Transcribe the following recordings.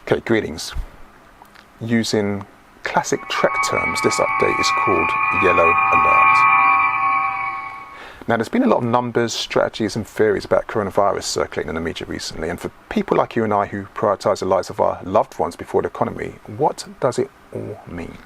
Okay, greetings. Using classic Trek terms, this update is called Yellow Alert. Now, there's been a lot of numbers, strategies and theories about coronavirus circulating in the media recently, and for people like you and I who prioritise the lives of our loved ones before the economy, what does it all mean?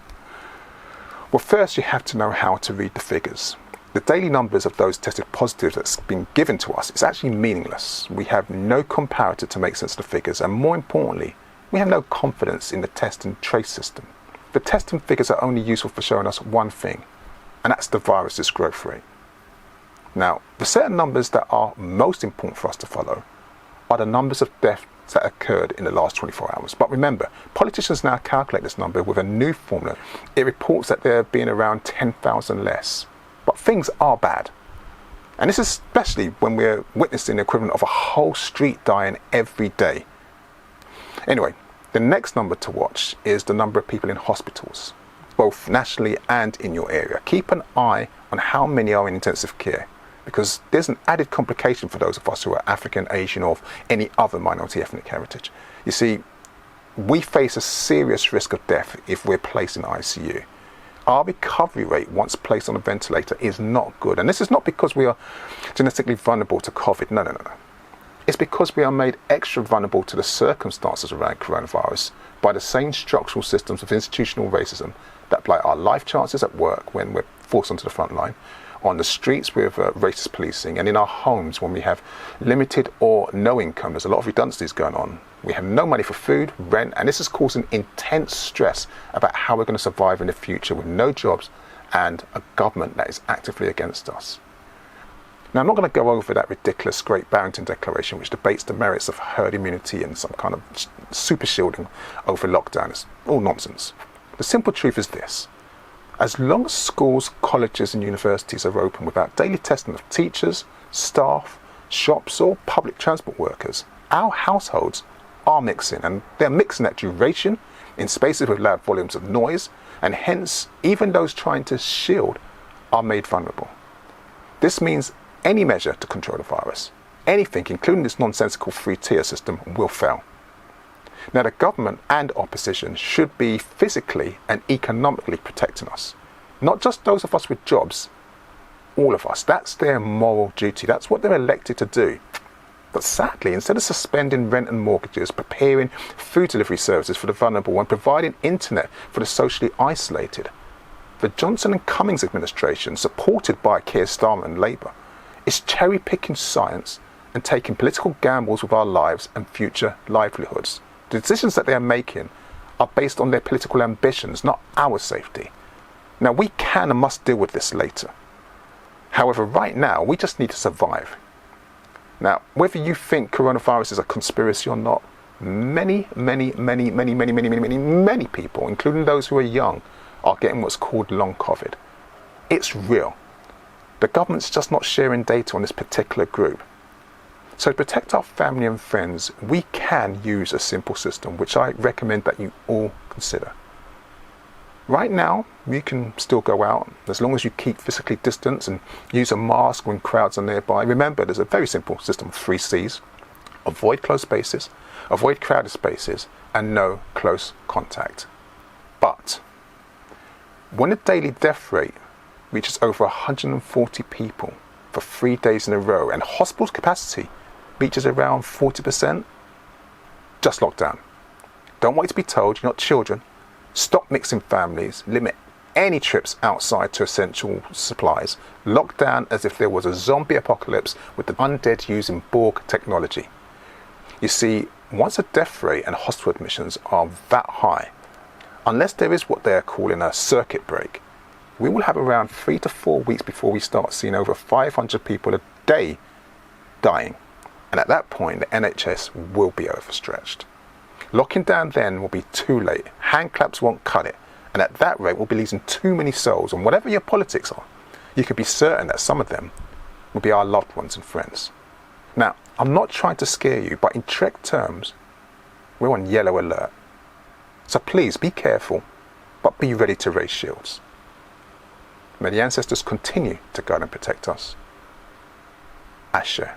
Well, first you have to know how to read the figures. The daily numbers of those tested positive that's been given to us is actually meaningless. We have no comparator to make sense of the figures, and more importantly, we have no confidence in the test and trace system. The testing figures are only useful for showing us one thing, and that's the virus's growth rate. Now, the certain numbers that are most important for us to follow are the numbers of deaths that occurred in the last 24 hours. But remember, politicians now calculate this number with a new formula. It reports that there have been around 10,000 less. But things are bad. And this is especially when we're witnessing the equivalent of a whole street dying every day. Anyway, the next number to watch is the number of people in hospitals, both nationally and in your area. Keep an eye on how many are in intensive care, because there's an added complication for those of us who are African, Asian, or of any other minority ethnic heritage. You see, we face a serious risk of death if we're placed in ICU. Our recovery rate once placed on a ventilator is not good. And this is not because we are genetically vulnerable to COVID. No. It's because we are made extra vulnerable to the circumstances around coronavirus by the same structural systems of institutional racism that blight our life chances at work when we're forced onto the front line, on the streets with racist policing, and in our homes when we have limited or no income. There's a lot of redundancies going on. We have no money for food, rent, and this is causing intense stress about how we're going to survive in the future with no jobs and a government that is actively against us. Now, I'm not going to go over that ridiculous Great Barton Declaration which debates the merits of herd immunity and some kind of super shielding over lockdown. It's all nonsense. The simple truth is this. As long as schools, colleges and universities are open without daily testing of teachers, staff, shops or public transport workers, our households are mixing, and they're mixing at duration in spaces with loud volumes of noise, and hence even those trying to shield are made vulnerable. This means any measure to control the virus, anything including this nonsensical free-tier system, will fail. Now, the government and opposition should be physically and economically protecting us. Not just those of us with jobs, all of us. That's their moral duty. That's what they're elected to do. But sadly, instead of suspending rent and mortgages, preparing food delivery services for the vulnerable and providing internet for the socially isolated, the Johnson and Cummings administration, supported by Keir Starmer and Labour, is cherry-picking science and taking political gambles with our lives and future livelihoods. The decisions that they are making are based on their political ambitions, not our safety. Now, we can and must deal with this later. However, right now, we just need to survive. Now, whether you think coronavirus is a conspiracy or not, many people, including those who are young, are getting what's called long COVID. It's real. The government's just not sharing data on this particular group. So to protect our family and friends, we can use a simple system, which I recommend that you all consider. Right now, you can still go out as long as you keep physically distant and use a mask when crowds are nearby. Remember, there's a very simple system of 3 C's. Avoid closed spaces, avoid crowded spaces, and no close contact. But when the daily death rate reaches over 140 people for 3 days in a row and hospital capacity reaches around 40%, just lock down. Don't wait to be told. You're not children. Stop mixing families. Limit any trips outside to essential supplies. Lock down as if there was a zombie apocalypse with the undead using Borg technology. You see, once a death rate and hospital admissions are that high, unless there is what they're calling a circuit break, we will have around 3 to 4 weeks before we start seeing over 500 people a day dying. And at that point, the NHS will be overstretched. Locking down then will be too late. Hand claps won't cut it. And at that rate, we'll be losing too many souls. And whatever your politics are, you can be certain that some of them will be our loved ones and friends. Now, I'm not trying to scare you, but in Trek terms, we're on yellow alert. So please be careful, but be ready to raise shields. May the ancestors continue to guide and protect us. Asher.